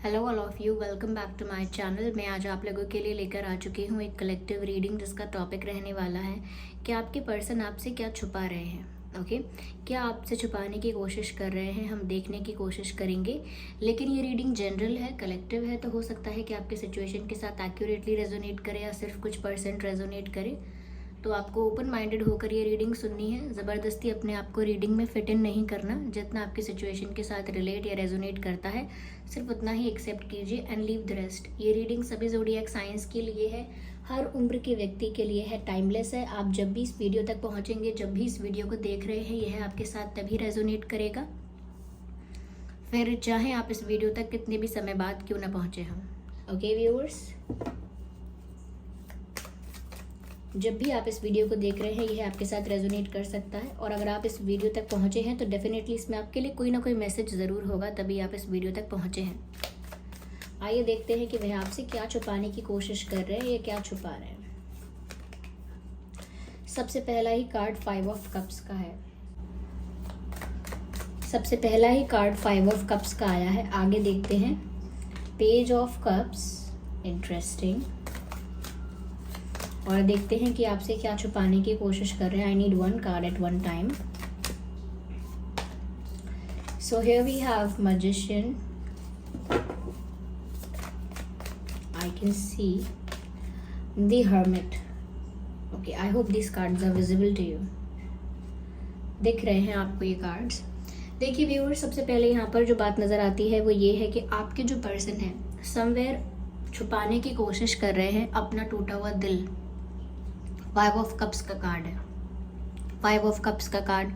Hello all of you, welcome back to my channel. मैं आज आप लोगों के लिए लेकर आ चुकी हूँ एक कलेक्टिव रीडिंग जिसका टॉपिक रहने वाला है कि आपके पर्सन आपसे क्या छुपा रहे हैं। ओके, क्या आपसे छुपाने की कोशिश कर रहे हैं, हम देखने की कोशिश करेंगे। लेकिन ये रीडिंग जनरल है, कलेक्टिव है, तो हो सकता है कि आपके सिचुएशन के साथ एक्यूरेटली रेजोनेट करे या सिर्फ कुछ परसेंट रेजोनेट करे। तो आपको ओपन माइंडेड होकर ये रीडिंग सुननी है। ज़बरदस्ती अपने आप को रीडिंग में फिट इन नहीं करना। जितना आपकी सिचुएशन के साथ रिलेट या रेजोनेट करता है सिर्फ उतना ही एक्सेप्ट कीजिए एंड लीव द रेस्ट। ये रीडिंग सभी ज़ोडिएक साइंस के लिए है, हर उम्र के व्यक्ति के लिए है, टाइमलेस है। आप जब भी इस वीडियो तक पहुँचेंगे, जब भी इस वीडियो को देख रहे हैं, यह आपके साथ तभी रेजोनेट करेगा, फिर चाहे आप इस वीडियो तक कितने भी समय बाद क्यों ना पहुँचे हम। ओके व्यूअर्स, जब भी आप इस वीडियो को देख रहे हैं यह आपके साथ रेजोनेट कर सकता है, और अगर आप इस वीडियो तक पहुंचे हैं तो डेफिनेटली इसमें आपके लिए कोई ना कोई मैसेज ज़रूर होगा, तभी आप इस वीडियो तक पहुंचे हैं। आइए देखते हैं कि वह आपसे क्या छुपाने की कोशिश कर रहे हैं या क्या छुपा रहे हैं। सबसे पहला ही कार्ड 5 ऑफ कप्स का है। सबसे पहला ही कार्ड 5 ऑफ कप्स का आया है। आगे देखते हैं पेज ऑफ कप्स, इंटरेस्टिंग। और देखते हैं कि आपसे क्या छुपाने की कोशिश कर रहे हैं। I need one card at one time. So here we have magician, I can see the hermit. Okay, I hope this cards are visible to you. दिख रहे हैं आपको ये कार्ड्स। देखिए व्यूअर्स, सबसे पहले यहाँ पर जो बात नज़र आती है वो ये है कि आपके जो पर्सन है समवेयर छुपाने की कोशिश कर रहे हैं अपना टूटा हुआ दिल। 5 ऑफ कप्स का कार्ड है। 5 ऑफ कप्स का कार्ड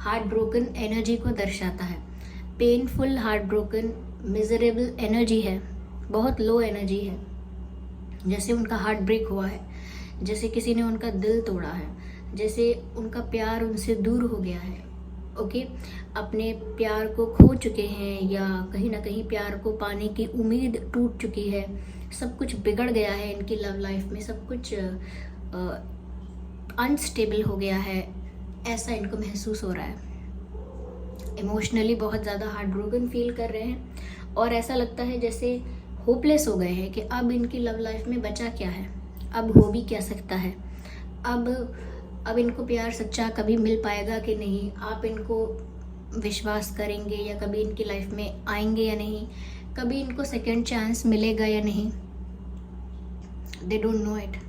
हार्ट ब्रोकन एनर्जी को दर्शाता है। Painful, heart broken, miserable energy है, बहुत लो एनर्जी है, जैसे उनका हार्ट ब्रेक हुआ है, जैसे किसी ने उनका दिल तोड़ा है, जैसे उनका प्यार उनसे दूर हो गया है। ओके, अपने प्यार को खो चुके हैं या कहीं ना कहीं प्यार को पाने की उम्मीद टूट चुकी है। सब कुछ बिगड़ गया है इनकी लव लाइफ में, सब कुछ अनस्टेबल हो गया है, ऐसा इनको महसूस हो रहा है। इमोशनली बहुत ज़्यादा हार्ट ब्रोकन फील कर रहे हैं और ऐसा लगता है जैसे होपलेस हो गए हैं कि अब इनकी लव लाइफ में बचा क्या है, अब हो भी क्या सकता है, अब इनको प्यार सच्चा कभी मिल पाएगा कि नहीं, आप इनको विश्वास करेंगे या कभी इनकी लाइफ में आएंगे या नहीं, कभी इनको सेकेंड चांस मिलेगा या नहीं, दे डोंट नो इट।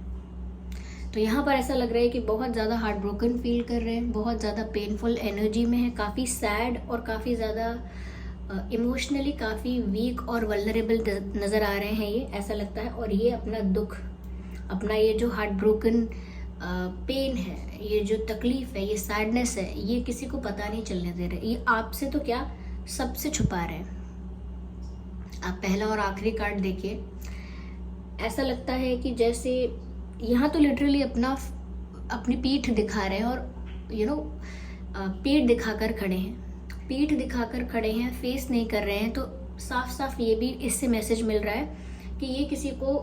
तो यहाँ पर ऐसा लग रहा है कि बहुत ज़्यादा हार्ट ब्रोकन फील कर रहे हैं, बहुत ज़्यादा पेनफुल एनर्जी में है, काफ़ी सैड और काफ़ी ज़्यादा इमोशनली काफ़ी वीक और वल्नरेबल नज़र आ रहे हैं ये, ऐसा लगता है। और ये अपना दुख, अपना ये जो हार्ट ब्रोकन पेन है, ये जो तकलीफ़ है, ये सैडनेस है, ये किसी को पता नहीं चलने दे रहे। ये आपसे तो क्या सबसे छुपा रहे हैं। आप पहला और आखिरी कार्ड देखिए, ऐसा लगता है कि जैसे यहाँ तो लिटरली अपनी पीठ दिखा रहे हैं और पीठ दिखाकर खड़े हैं, पीठ दिखाकर खड़े हैं, फेस नहीं कर रहे हैं। तो साफ साफ ये भी इससे मैसेज मिल रहा है कि ये किसी को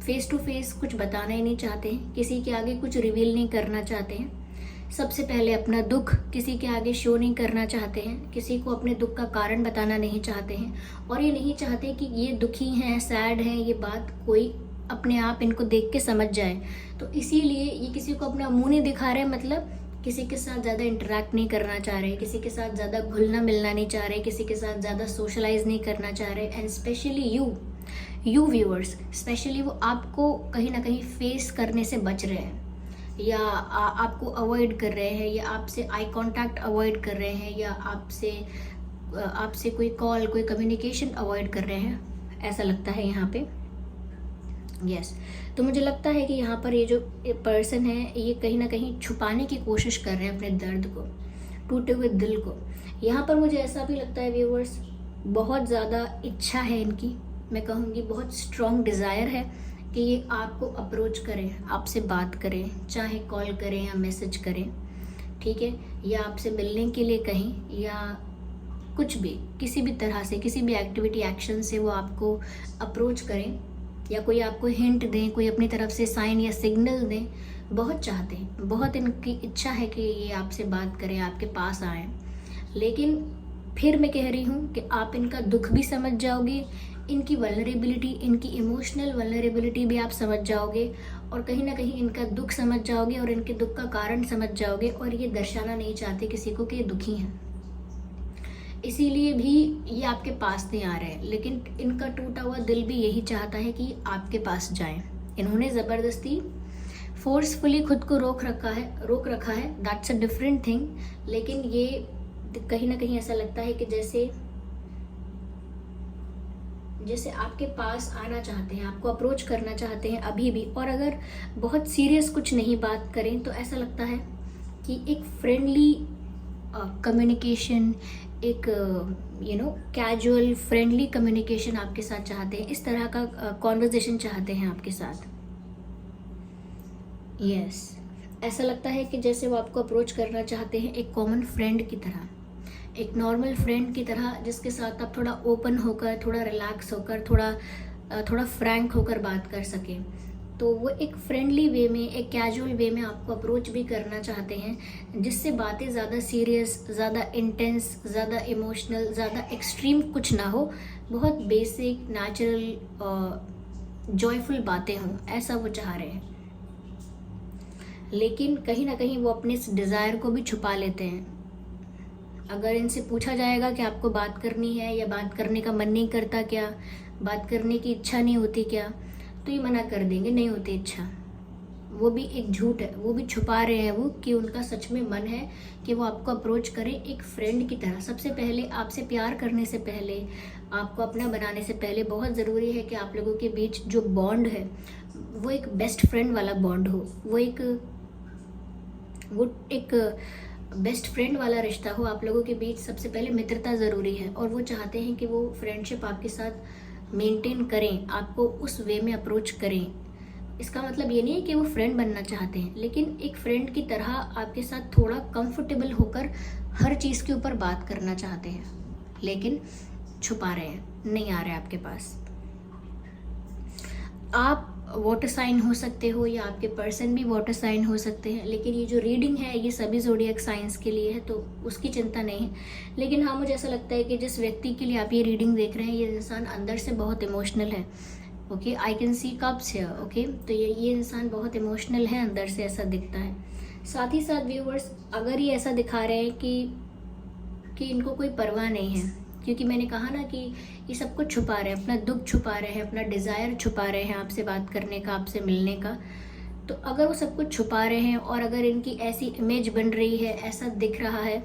फेस टू फेस कुछ बताना ही नहीं चाहते हैं, किसी के आगे कुछ रिवील नहीं करना चाहते हैं। सबसे पहले अपना दुख किसी के आगे शो नहीं करना चाहते हैं, किसी को अपने दुख का कारण बताना नहीं चाहते हैं, और ये नहीं चाहते कि ये दुखी हैं, सैड हैं, ये बात कोई अपने आप इनको देख के समझ जाए। तो इसीलिए ये किसी को अपना मुंह नहीं दिखा रहे, मतलब किसी के साथ ज़्यादा इंटरेक्ट नहीं करना चाह रहे, किसी के साथ ज़्यादा घुलना मिलना नहीं चाह रहे, किसी के साथ ज़्यादा सोशलाइज नहीं करना चाह रहे। And specially you viewers, specially वो आपको कहीं ना कहीं फेस करने से बच रहे हैं, या आपको अवॉइड कर रहे हैं, या आपसे आई कांटेक्ट अवॉइड कर रहे हैं, या आपसे कोई कॉल, कोई कम्युनिकेशन अवॉइड कर रहे हैं, ऐसा लगता है यहाँ पे। यस, तो मुझे लगता है कि यहाँ पर ये जो पर्सन है ये कहीं ना कहीं छुपाने की कोशिश कर रहे हैं अपने दर्द को, टूटे हुए दिल को। यहाँ पर मुझे ऐसा भी लगता है व्यूअर्स, बहुत ज़्यादा इच्छा है इनकी, मैं कहूँगी बहुत स्ट्रॉन्ग डिज़ायर है कि ये आपको अप्रोच करें, आपसे बात करें, चाहे कॉल करें या मैसेज करें, ठीक है, या आपसे मिलने के लिए कहीं, या कुछ भी, किसी भी तरह से, किसी भी एक्टिविटी, एक्शन से वो आपको अप्रोच करें, या कोई आपको हिंट दें, कोई अपनी तरफ से साइन या सिग्नल दें। बहुत चाहते हैं, बहुत इनकी इच्छा है कि ये आपसे बात करें, आपके पास आएँ, लेकिन फिर मैं कह रही हूँ कि आप इनका दुख भी समझ जाओगे, इनकी वल्नरेबिलिटी, इनकी इमोशनल वल्नरेबिलिटी भी आप समझ जाओगे, और कहीं ना कहीं इनका दुख समझ जाओगे और इनके दुख का कारण समझ जाओगे, और ये दर्शाना नहीं चाहते किसी को कि ये दुखी हैं, इसीलिए भी ये आपके पास नहीं आ रहे हैं। लेकिन इनका टूटा हुआ दिल भी यही चाहता है कि आपके पास जाएं। इन्होंने ज़बरदस्ती फोर्सफुली खुद को रोक रखा है, दैट्स अ डिफरेंट थिंग। लेकिन ये कहीं ना कहीं ऐसा लगता है कि जैसे आपके पास आना चाहते हैं, आपको अप्रोच करना चाहते हैं अभी भी, और अगर बहुत सीरियस कुछ नहीं बात करें तो ऐसा लगता है कि एक फ्रेंडली कम्युनिकेशन, एक कैजुअल फ्रेंडली कम्युनिकेशन आपके साथ चाहते हैं, इस तरह का कॉन्वर्जेशन चाहते हैं आपके साथ। यस, ऐसा लगता है कि जैसे वो आपको अप्रोच करना चाहते हैं एक कॉमन फ्रेंड की तरह, एक नॉर्मल फ्रेंड की तरह, जिसके साथ आप थोड़ा ओपन होकर, थोड़ा रिलैक्स होकर, थोड़ा फ्रैंक होकर बात कर सकें। तो वो एक फ्रेंडली वे में, एक कैजुअल वे में आपको अप्रोच भी करना चाहते हैं, जिससे बातें ज़्यादा सीरियस, ज़्यादा इंटेंस, ज़्यादा इमोशनल, ज़्यादा एक्सट्रीम कुछ ना हो, बहुत बेसिक, नेचुरल, जॉयफुल बातें हों, ऐसा वो चाह रहे हैं। लेकिन कहीं ना कहीं वो अपने इस डिज़ायर को भी छुपा लेते हैं। अगर इनसे पूछा जाएगा कि आपको बात करनी है या बात करने का मन नहीं करता क्या, बात करने की इच्छा नहीं होती क्या, तो ये मना कर देंगे, नहीं होती इच्छा। वो भी एक झूठ है, वो भी छुपा रहे हैं वो कि उनका सच में मन है कि वो आपको अप्रोच करें एक फ्रेंड की तरह। सबसे पहले आपसे प्यार करने से पहले, आपको अपना बनाने से पहले बहुत ज़रूरी है कि आप लोगों के बीच जो बॉन्ड है वो एक बेस्ट फ्रेंड वाला बॉन्ड हो, वो एक बेस्ट फ्रेंड वाला रिश्ता हो। आप लोगों के बीच सबसे पहले मित्रता ज़रूरी है, और वो चाहते हैं कि वो फ्रेंडशिप आपके साथ मेंटेन करें, आपको उस वे में अप्रोच करें। इसका मतलब ये नहीं है कि वो फ्रेंड बनना चाहते हैं, लेकिन एक फ्रेंड की तरह आपके साथ थोड़ा कंफर्टेबल होकर हर चीज़ के ऊपर बात करना चाहते हैं, लेकिन छुपा रहे हैं, नहीं आ रहे आपके पास। आप वाटर साइन हो सकते हो या आपके पर्सन भी वाटर साइन हो सकते हैं, लेकिन ये जो रीडिंग है ये सभी ज़ोडिएक साइंस के लिए है, तो उसकी चिंता नहीं है। लेकिन हाँ, मुझे ऐसा लगता है कि जिस व्यक्ति के लिए आप ये रीडिंग देख रहे हैं, ये इंसान अंदर से बहुत इमोशनल है। Okay, I can C cups here. Okay, तो ये इंसान बहुत इमोशनल है अंदर से, ऐसा दिखता है। साथ ही साथ व्यूअर्स, अगर ये ऐसा दिखा रहे हैं कि इनको कोई परवाह नहीं है, क्योंकि मैंने कहा ना कि ये सब कुछ छुपा रहे हैं, अपना दुख छुपा रहे हैं, अपना डिज़ायर छुपा रहे हैं आपसे बात करने का, आपसे मिलने का। तो अगर वो सब कुछ छुपा रहे हैं और अगर इनकी ऐसी इमेज बन रही है, ऐसा दिख रहा है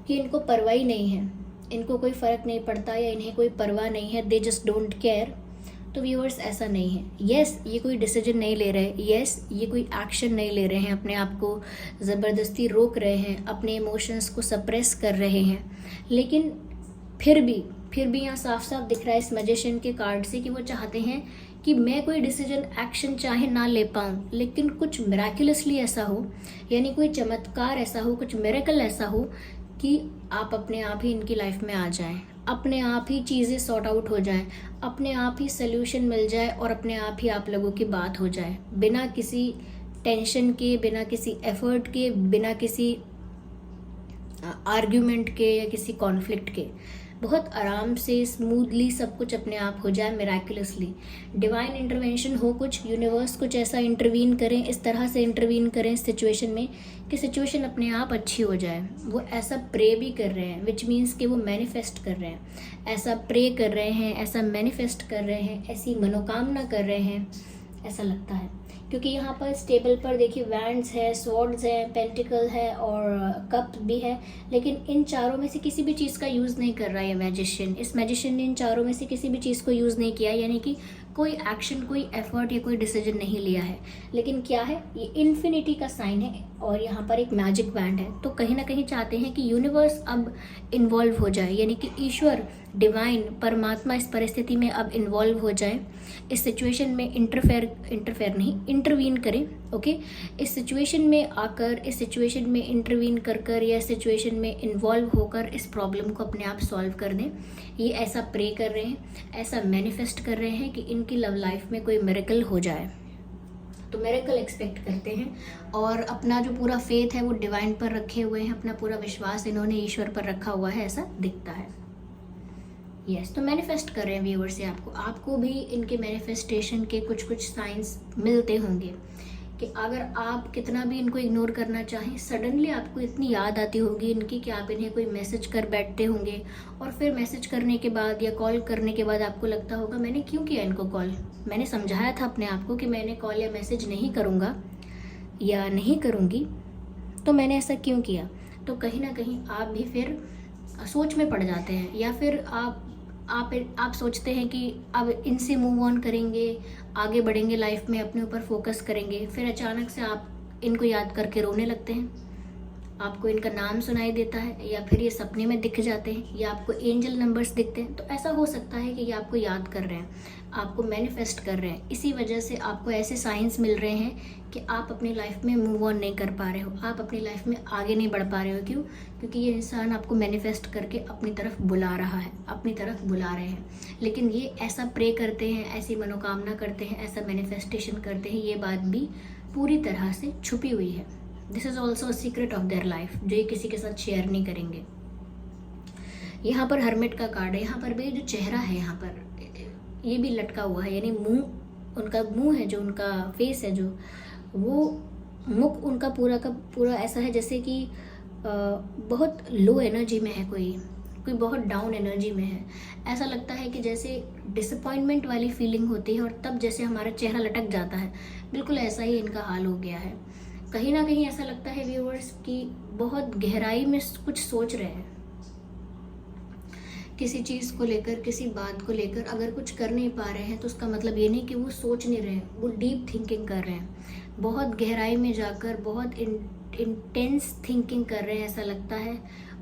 कि इनको परवाह ही नहीं है, इनको कोई फ़र्क नहीं पड़ता या इन्हें कोई परवाह नहीं है, दे जस्ट डोंट केयर, तो व्यूअर्स ऐसा नहीं है। यस, ये कोई डिसीजन नहीं ले रहे, यस ये कोई एक्शन नहीं ले रहे हैं, अपने आप को ज़बरदस्ती रोक रहे हैं, अपने इमोशंस को सप्रेस कर रहे हैं, लेकिन फिर भी यहाँ साफ साफ दिख रहा है इस मैजिशियन के कार्ड से कि वो चाहते हैं कि मैं कोई डिसीजन, एक्शन चाहे ना ले पाऊँ, लेकिन कुछ मिराकुलसली ऐसा हो, यानी कोई चमत्कार ऐसा हो, कुछ मिरेकल ऐसा हो कि आप अपने आप ही इनकी लाइफ में आ जाएं, अपने आप ही चीज़ें सॉर्ट आउट हो जाएं, अपने आप ही सोल्यूशन मिल जाए और अपने आप ही आप लोगों की बात हो जाए, बिना किसी टेंशन के, बिना किसी एफर्ट के, बिना किसी आर्ग्यूमेंट के या किसी कॉन्फ्लिक्ट के, बहुत आराम से स्मूथली सब कुछ अपने आप हो जाए, मिराकुलसली डिवाइन इंटरवेंशन हो, कुछ यूनिवर्स कुछ ऐसा इंटरवीन करें, इस तरह से इंटरवीन करें सिचुएशन में कि सिचुएशन अपने आप अच्छी हो जाए। वो ऐसा प्रे भी कर रहे हैं, विच मीन्स कि वो मैनिफेस्ट कर रहे हैं, ऐसा प्रे कर रहे हैं, ऐसा मैनिफेस्ट कर रहे हैं, ऐसी मनोकामना कर रहे हैं, ऐसा लगता है। क्योंकि यहाँ पर स्टेबल पर देखिए वैंड्स है, स्वॉर्ड्स है, पेंटिकल है और कप भी है, लेकिन इन चारों में से किसी भी चीज़ का यूज़ नहीं कर रहा है मैजिशियन। इस मैजिशियन ने इन चारों में से किसी भी चीज़ को यूज़ नहीं किया, यानी कि कोई एक्शन, कोई एफर्ट या कोई डिसीजन नहीं लिया है। लेकिन क्या है, ये इन्फिनिटी का साइन है और यहाँ पर एक मैजिक बैंड है, तो कहीं ना कहीं चाहते हैं कि यूनिवर्स अब इन्वॉल्व हो जाए, यानी कि ईश्वर, डिवाइन, परमात्मा इस परिस्थिति में अब इन्वॉल्व हो जाए, इस सिचुएशन में इंटरफेयर नहीं, इंटरवीन करें। ओके, इस सिचुएशन में आकर, इस सिचुएशन में इंटरवीन कर या सिचुएशन में इन्वॉल्व होकर इस प्रॉब्लम को अपने आप सॉल्व कर दें। ये ऐसा प्रे कर रहे हैं, ऐसा मैनिफेस्ट कर रहे हैं कि इनकी लव लाइफ में कोई मिरेकल हो जाए। तो मिरेकल एक्सपेक्ट करते हैं और अपना जो पूरा फेथ है वो डिवाइन पर रखे हुए हैं, अपना पूरा विश्वास इन्होंने ईश्वर पर रखा हुआ है, ऐसा दिखता है। यस, तो मैनिफेस्ट कर रहे हैं व्यूअर्स से आपको भी इनके मैनिफेस्टेशन के कुछ कुछ साइंस मिलते होंगे कि अगर आप कितना भी इनको इग्नोर करना चाहें, सडनली आपको इतनी याद आती होगी इनकी कि आप इन्हें कोई मैसेज कर बैठते होंगे और फिर मैसेज करने के बाद या कॉल करने के बाद आपको लगता होगा मैंने क्यों किया इनको कॉल, मैंने समझाया था अपने आप को कि मैंने कॉल या मैसेज नहीं करूँगा या नहीं करूँगी, तो मैंने ऐसा क्यों किया। तो कहीं ना कहीं आप भी फिर सोच में पड़ जाते हैं या फिर आप सोचते हैं कि अब इनसे मूव ऑन करेंगे, आगे बढ़ेंगे लाइफ में, अपने ऊपर फोकस करेंगे, फिर अचानक से आप इनको याद करके रोने लगते हैं, आपको इनका नाम सुनाई देता है या फिर ये सपने में दिख जाते हैं या आपको एंजल नंबर्स दिखते हैं। तो ऐसा हो सकता है कि ये आपको याद कर रहे हैं, आपको मैनिफेस्ट कर रहे हैं, इसी वजह से आपको ऐसे साइंस मिल रहे हैं कि आप अपनी लाइफ में मूव ऑन नहीं कर पा रहे हो, आप अपनी लाइफ में आगे नहीं बढ़ पा रहे हो। क्यों? क्योंकि ये इंसान आपको मैनिफेस्ट करके अपनी तरफ बुला रहा है, अपनी तरफ बुला रहे हैं, लेकिन ये ऐसा प्रे करते हैं, ऐसी मनोकामना करते हैं, ऐसा मैनिफेस्टेशन करते हैं, ये बात भी पूरी तरह से छुपी हुई है। This is also a secret of their life, जो ये किसी के साथ शेयर नहीं करेंगे। यहाँ पर हर्मिट का कार्ड है, यहाँ पर भी जो चेहरा है यहाँ पर ये भी लटका हुआ है, यानी मुंह, उनका मुंह है जो उनका फेस है, जो वो मुख उनका पूरा का पूरा ऐसा है जैसे कि बहुत लो एनर्जी में है, कोई बहुत डाउन एनर्जी में है। ऐसा लगता है कि जैसे डिसअपॉइंटमेंट वाली फीलिंग होती है और तब जैसे हमारा चेहरा लटक जाता है, बिल्कुल ऐसा ही इनका हाल हो गया है। कहीं ना कहीं ऐसा लगता है व्यूअर्स कि बहुत गहराई में कुछ सोच रहे हैं, किसी चीज़ को लेकर, किसी बात को लेकर अगर कुछ कर नहीं पा रहे हैं तो उसका मतलब ये नहीं कि वो सोच नहीं रहे हैं, वो डीप थिंकिंग कर रहे हैं, बहुत गहराई में जाकर बहुत इंटेंस थिंकिंग कर रहे हैं ऐसा लगता है।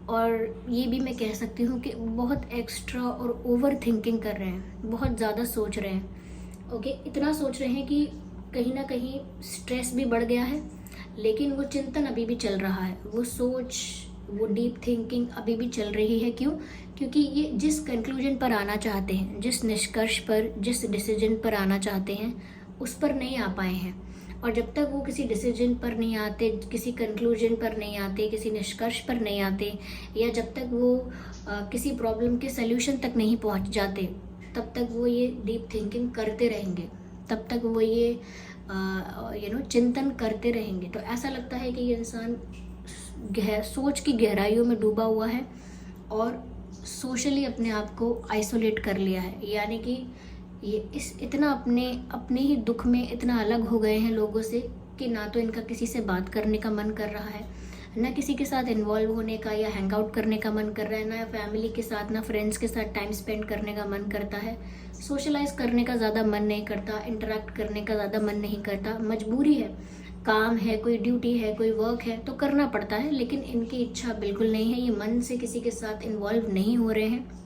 और ये भी मैं कह सकती हूँ कि बहुत एक्स्ट्रा और ओवर थिंकिंग कर रहे हैं, बहुत ज़्यादा सोच रहे हैं। ओके, इतना सोच रहे हैं कि कहीं ना कहीं स्ट्रेस भी बढ़ गया है, लेकिन वो चिंतन अभी भी चल रहा है, वो सोच, वो डीप थिंकिंग अभी भी चल रही है। क्यों? क्योंकि ये जिस कंक्लूजन पर आना चाहते हैं, जिस निष्कर्ष पर, जिस डिसीजन पर आना चाहते हैं, उस पर नहीं आ पाए हैं। और जब तक वो किसी डिसीजन पर नहीं आते, किसी कंक्लूजन पर नहीं आते, किसी निष्कर्ष पर नहीं आते, या जब तक वो किसी प्रॉब्लम के सल्यूशन तक नहीं पहुंच जाते, तब तक वो ये डीप थिंकिंग करते रहेंगे, तब तक वो ये चिंतन करते रहेंगे। तो ऐसा लगता है कि ये इंसान सोच की गहराइयों में डूबा हुआ है और सोशली अपने आप को आइसोलेट कर लिया है, यानी कि ये इतना अपने ही दुख में इतना अलग हो गए हैं लोगों से कि ना तो इनका किसी से बात करने का मन कर रहा है, ना किसी के साथ इन्वॉल्व होने का या हैंग आउट करने का मन कर रहा है, ना फैमिली के साथ, ना फ्रेंड्स के साथ टाइम स्पेंड करने का मन करता है, सोशलाइज करने का ज़्यादा मन नहीं करता, इंटरेक्ट करने का ज़्यादा मन नहीं करता। मजबूरी है, काम है, कोई ड्यूटी है, कोई वर्क है तो करना पड़ता है, लेकिन इनकी इच्छा बिल्कुल नहीं है, ये मन से किसी के साथ इन्वॉल्व नहीं हो रहे हैं।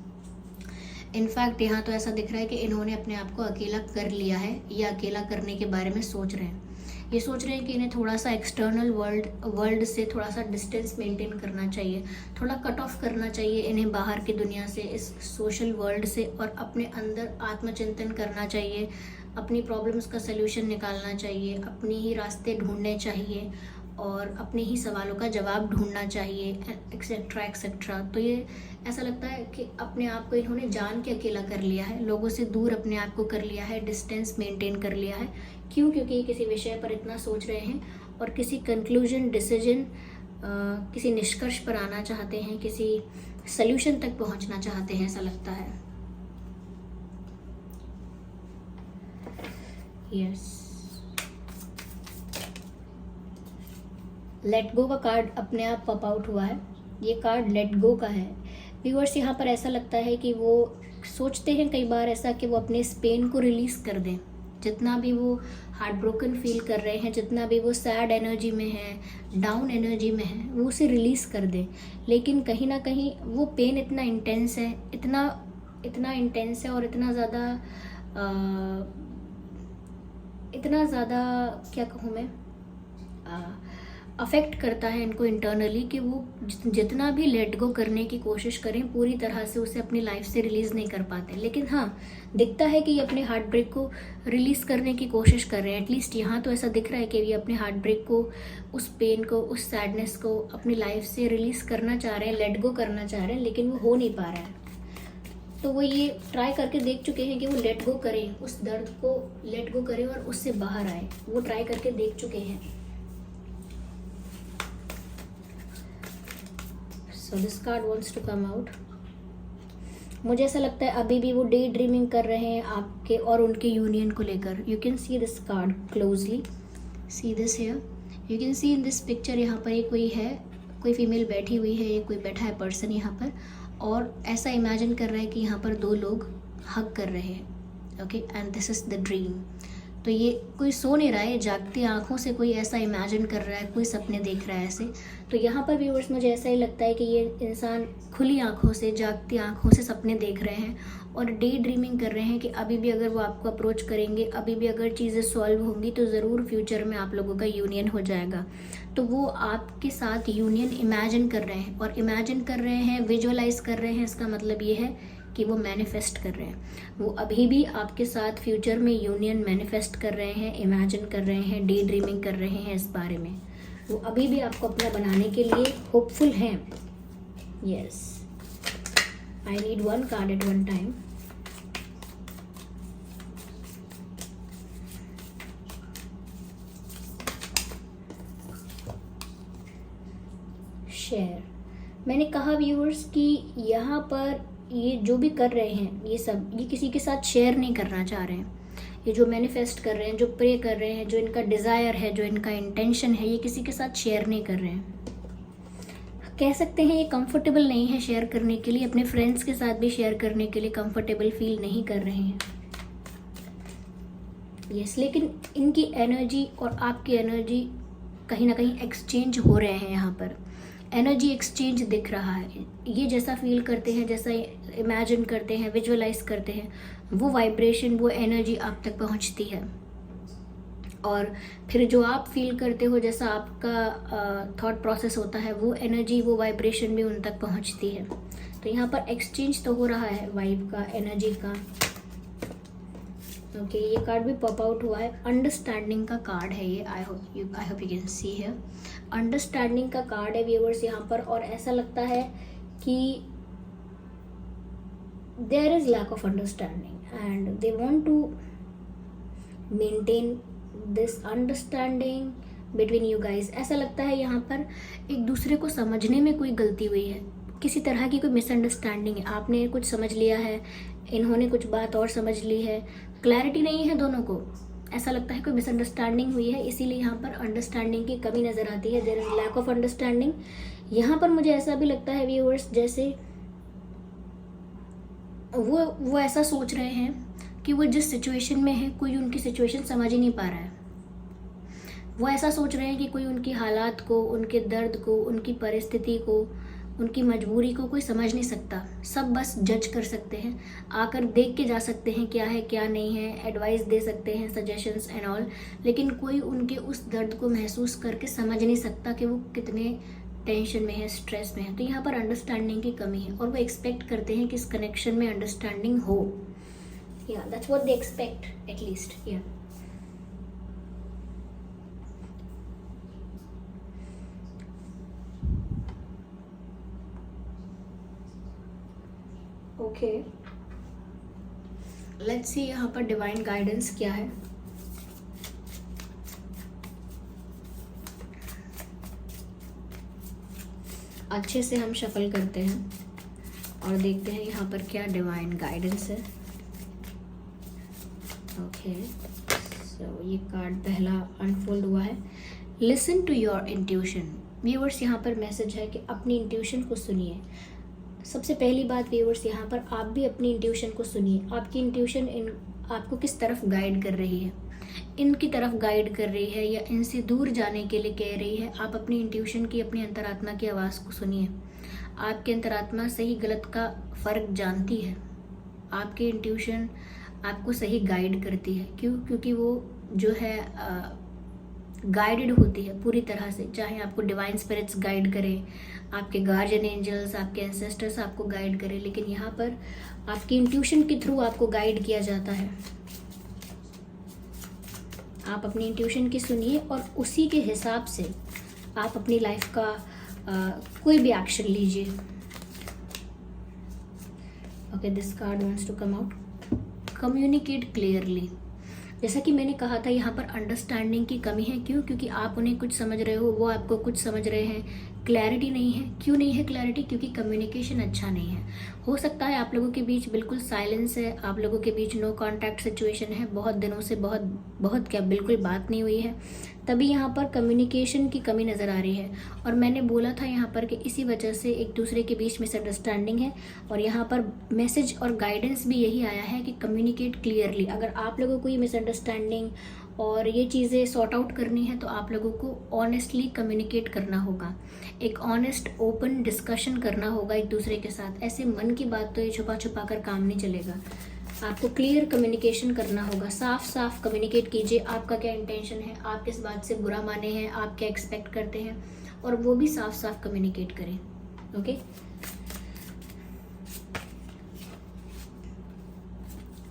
इनफैक्ट यहाँ तो ऐसा दिख रहा है कि इन्होंने अपने आप को अकेला कर लिया है या अकेला करने के बारे में सोच रहे हैं। ये सोच रहे हैं कि इन्हें थोड़ा सा एक्सटर्नल वर्ल्ड से थोड़ा सा डिस्टेंस मेंटेन करना चाहिए, थोड़ा कट ऑफ करना चाहिए इन्हें बाहर की दुनिया से, इस सोशल वर्ल्ड से, और अपने अंदर आत्मचिंतन करना चाहिए, अपनी प्रॉब्लम्स का सल्यूशन निकालना चाहिए, अपने ही रास्ते ढूंढने चाहिए और अपने ही सवालों का जवाब ढूंढना चाहिए, एक्सेट्रा एक्सेट्रा। तो ये ऐसा लगता है कि अपने आप को इन्होंने जान के अकेला कर लिया है, लोगों से दूर अपने आप को कर लिया है, डिस्टेंस मेंटेन कर लिया है। क्यों? क्योंकि किसी विषय पर इतना सोच रहे हैं और किसी कंक्लूजन, डिसीजन, किसी निष्कर्ष पर आना चाहते हैं, किसी सल्यूशन तक पहुंचना चाहते हैं, ऐसा लगता है। यस, लेट गो का कार्ड अपने आप पॉप आउट हुआ है, ये कार्ड लेट गो का है। व्यूअर्स, यहाँ पर ऐसा लगता है कि वो सोचते हैं कई बार ऐसा कि वो अपने इस पेन को रिलीज़ कर दें, जितना भी वो हार्ट ब्रोकन फील कर रहे हैं, जितना भी वो सैड एनर्जी में है, डाउन एनर्जी में है, वो उसे रिलीज़ कर दें। लेकिन कहीं ना कहीं वो पेन इतना इंटेंस है, इतना इंटेंस है और इतना ज़्यादा क्या कहूँ मैं, अफेक्ट करता है इनको इंटरनली कि वो जितना भी लेट गो करने की कोशिश करें पूरी तरह से उसे अपनी लाइफ से रिलीज़ नहीं कर पाते। लेकिन हाँ, दिखता है कि ये अपने हार्ट ब्रेक को रिलीज़ करने की कोशिश कर रहे हैं। एटलीस्ट यहाँ तो ऐसा दिख रहा है कि ये अपने हार्ट ब्रेक को, उस पेन को, उस सैडनेस को अपनी लाइफ से रिलीज़ करना चाह रहे हैं, लेट गो करना चाह रहे हैं, लेकिन वो हो नहीं पा रहा है। तो वो ये ट्राई करके देख चुके हैं कि वो लेट गो करें, उस दर्द को लेट गो करें और उससे बाहर आए। वो ट्राई करके देख चुके हैं। So this card wants to come out. मुझे ऐसा लगता है अभी भी वो डे ड्रीमिंग कर रहे हैं आपके और उनके यूनियन को लेकर। You can see this card closely, see this here, you can see in this picture. यहाँ पर ये कोई है, कोई फीमेल बैठी हुई है, ये कोई बैठा है पर्सन यहाँ पर, और ऐसा इमेजिन कर रहा है कि यहाँ पर दो लोग हग कर रहे हैं। Okay, and this is the dream. तो ये कोई सो नहीं रहा है, जागती आंखों से कोई ऐसा इमेजिन कर रहा है, कोई सपने देख रहा है ऐसे। तो यहाँ पर व्यूअर्स मुझे ऐसा ही लगता है कि ये इंसान खुली आंखों से, जागती आंखों से सपने देख रहे हैं और डे ड्रीमिंग कर रहे हैं कि अभी भी अगर वो आपको अप्रोच करेंगे, अभी भी अगर चीज़ें सॉल्व होंगी तो ज़रूर फ्यूचर में आप लोगों का यूनियन हो जाएगा। तो वो आपके साथ यूनियन इमेजिन कर रहे हैं, और इमेजिन कर रहे हैं, विजुअलाइज कर रहे हैं। इसका मतलब ये है कि वो मैनिफेस्ट कर रहे हैं। वो अभी भी आपके साथ फ्यूचर में यूनियन मैनिफेस्ट कर रहे हैं, इमेजिन कर रहे हैं, डे ड्रीमिंग कर रहे हैं इस बारे में। वो अभी भी आपको अपना बनाने के लिए होपफुल हैं। Yes, I need one card at one time. Share, मैंने कहा व्यूअर्स कि यहाँ पर ये जो भी कर रहे हैं ये सब, ये किसी के साथ शेयर नहीं करना चाह रहे हैं। ये जो मैनिफेस्ट कर रहे हैं, जो प्रे कर रहे हैं, जो इनका डिज़ायर है, जो इनका इंटेंशन है, ये किसी के साथ शेयर नहीं कर रहे हैं। कह सकते हैं ये कंफर्टेबल नहीं है शेयर करने के लिए, अपने फ्रेंड्स के साथ भी शेयर करने के लिए कंफर्टेबल फील नहीं कर रहे हैं। यस, लेकिन इनकी एनर्जी और आपकी एनर्जी कहीं ना कहीं एक्सचेंज हो रहे हैं। यहाँ पर एनर्जी एक्सचेंज दिख रहा है। ये जैसा फील करते हैं, जैसा इमेजिन करते हैं, विजुअलाइज करते हैं, वो वाइब्रेशन, वो एनर्जी आप तक पहुंचती है। और फिर जो आप फील करते हो, जैसा आपका थॉट प्रोसेस होता है, वो एनर्जी, वो वाइब्रेशन भी उन तक पहुंचती है। तो यहाँ पर एक्सचेंज तो हो रहा है वाइब का, एनर्जी का। ओके, ये कार्ड भी पॉप आउट हुआ है। अंडरस्टैंडिंग का कार्ड है ये। I hope you can see है। अंडरस्टैंडिंग का कार्ड है व्यूअर्स यहाँ पर, और ऐसा लगता है कि there is lack of understanding and they want to maintain this understanding between you guys. ऐसा लगता है यहाँ पर एक दूसरे को समझने में कोई गलती हुई है, किसी तरह की कोई मिसअंडरस्टैंडिंग है। आपने कुछ समझ लिया है, इन्होंने कुछ बात और समझ ली है, क्लैरिटी नहीं है दोनों को। ऐसा लगता है कोई मिसअंडरस्टैंडिंग हुई है, इसीलिए यहाँ पर अंडरस्टैंडिंग की कमी नज़र आती है। There is lack of understanding. यहाँ पर मुझे ऐसा भी लगता है व्यूअर्स, जैसे वो ऐसा सोच रहे हैं कि वो जिस सिचुएशन में है, कोई उनकी सिचुएशन समझ ही नहीं पा रहा है। वो ऐसा सोच रहे हैं कि कोई उनकी हालात को, उनके दर्द को, उनकी परिस्थिति को, उनकी मजबूरी को कोई समझ नहीं सकता। सब बस जज कर सकते हैं, आकर देख के जा सकते हैं क्या है क्या नहीं है, एडवाइस दे सकते हैं, सजेशंस एंड ऑल, लेकिन कोई उनके उस दर्द को महसूस करके समझ नहीं सकता कि वो कितने टेंशन में है, स्ट्रेस में है। तो यहाँ पर अंडरस्टैंडिंग की कमी है, और वो एक्सपेक्ट करते हैं कि इस कनेक्शन में अंडरस्टैंडिंग हो। या that's what they expect at least. या ओके, लेट्स सी यहाँ पर डिवाइन गाइडेंस क्या है। अच्छे से हम शफल करते हैं और देखते हैं यहाँ पर क्या डिवाइन गाइडेंस है। ओके, सो ये कार्ड पहला अनफोल्ड हुआ है। Listen to your intuition. Viewers यहाँ पर मैसेज है कि अपनी इंट्यूशन को सुनिए। सबसे पहली बात व्यूअर्स, यहाँ पर आप भी अपनी इंट्यूशन को सुनिए। आपकी इंट्यूशन आपको किस तरफ गाइड कर रही है, इनकी तरफ गाइड कर रही है या इनसे दूर जाने के लिए कह रही है। आप अपनी इंट्यूशन की, अपनी अंतरात्मा की आवाज़ को सुनिए। आपकी अंतरात्मा सही गलत का फ़र्क जानती है। आपकी इंट्यूशन आपको सही गाइड करती है। क्यों? क्योंकि वो जो है गाइडेड होती है पूरी तरह से, चाहे आपको डिवाइन स्पिरिट्स गाइड करें, आपके गार्जियन एंजल्स, आपके एंसेस्टर्स आपको गाइड करें, लेकिन यहाँ पर आपकी इंट्यूशन के थ्रू आपको गाइड किया जाता है। आप अपनी इंट्यूशन की सुनिए और उसी के हिसाब से आप अपनी लाइफ का कोई भी एक्शन लीजिए। Okay, this card wants to come out, communicate clearly. जैसा कि मैंने कहा था, यहाँ पर अंडरस्टैंडिंग की कमी है। क्यों? क्योंकि आप उन्हें कुछ समझ रहे हो, वो आपको कुछ समझ रहे हैं। क्लैरिटी नहीं है। क्यों नहीं है क्लैरिटी? क्योंकि कम्युनिकेशन अच्छा नहीं है। हो सकता है आप लोगों के बीच बिल्कुल साइलेंस है, आप लोगों के बीच नो कॉन्टैक्ट सिचुएशन है, बहुत दिनों से बहुत क्या बिल्कुल बात नहीं हुई है, तभी यहाँ पर कम्युनिकेशन की कमी नज़र आ रही है। और मैंने बोला था यहाँ पर कि इसी वजह से एक दूसरे के बीच मिसअंडरस्टैंडिंग है। और यहाँ पर मैसेज और गाइडेंस भी यही आया है कि कम्युनिकेट क्लियरली। अगर आप लोगों को ये मिसअंडरस्टैंडिंग और ये चीज़ें सॉर्ट आउट करनी है तो आप लोगों को ऑनेस्टली कम्युनिकेट करना होगा, एक ऑनेस्ट ओपन डिस्कशन करना होगा एक दूसरे के साथ। ऐसे मन की बात तो ये छुपा छुपा कर काम नहीं चलेगा। आपको क्लियर कम्युनिकेशन करना होगा, साफ साफ कम्युनिकेट कीजिए आपका क्या इंटेंशन है, आप किस बात से बुरा माने हैं, आप क्या एक्सपेक्ट करते हैं, और वो भी साफ साफ कम्युनिकेट करें। Okay,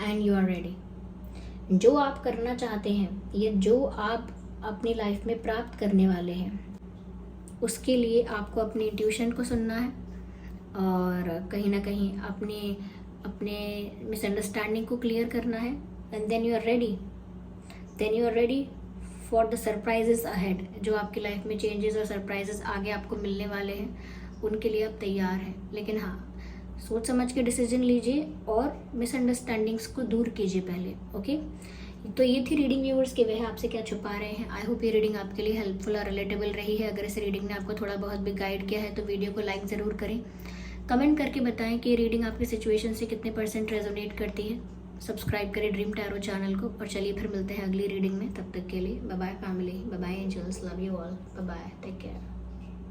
and you are ready. जो आप करना चाहते हैं या जो आप अपनी लाइफ में प्राप्त करने वाले हैं, उसके लिए आपको अपनी इंट्यूशन को सुनना है और कहीं ना कहीं अपने मिसअंडरस्टैंडिंग को क्लियर करना है। And then you are ready for the surprises ahead. जो आपकी लाइफ में चेंजेस और सरप्राइजेस आगे आपको मिलने वाले हैं, उनके लिए आप तैयार हैं। लेकिन हाँ, सोच समझ के डिसीजन लीजिए और मिसअंडरस्टैंडिंग्स को दूर कीजिए पहले। ओके, तो ये थी रीडिंग व्यूअर्स कि वह आपसे क्या छुपा रहे हैं। आई होप ये रीडिंग आपके लिए हेल्पफुल और रिलेटेबल रही है। अगर इस रीडिंग ने आपको थोड़ा बहुत भी गाइड किया है तो वीडियो को लाइक ज़रूर करें। कमेंट करके बताएं कि ये रीडिंग आपकी सिचुएशन से कितने % रेजोनेट करती है। सब्सक्राइब करें ड्रीम टैरो चैनल को। और चलिए फिर मिलते हैं अगली रीडिंग में। तब तक के लिए bye bye family, bye bye angels, love you all, bye bye, take care.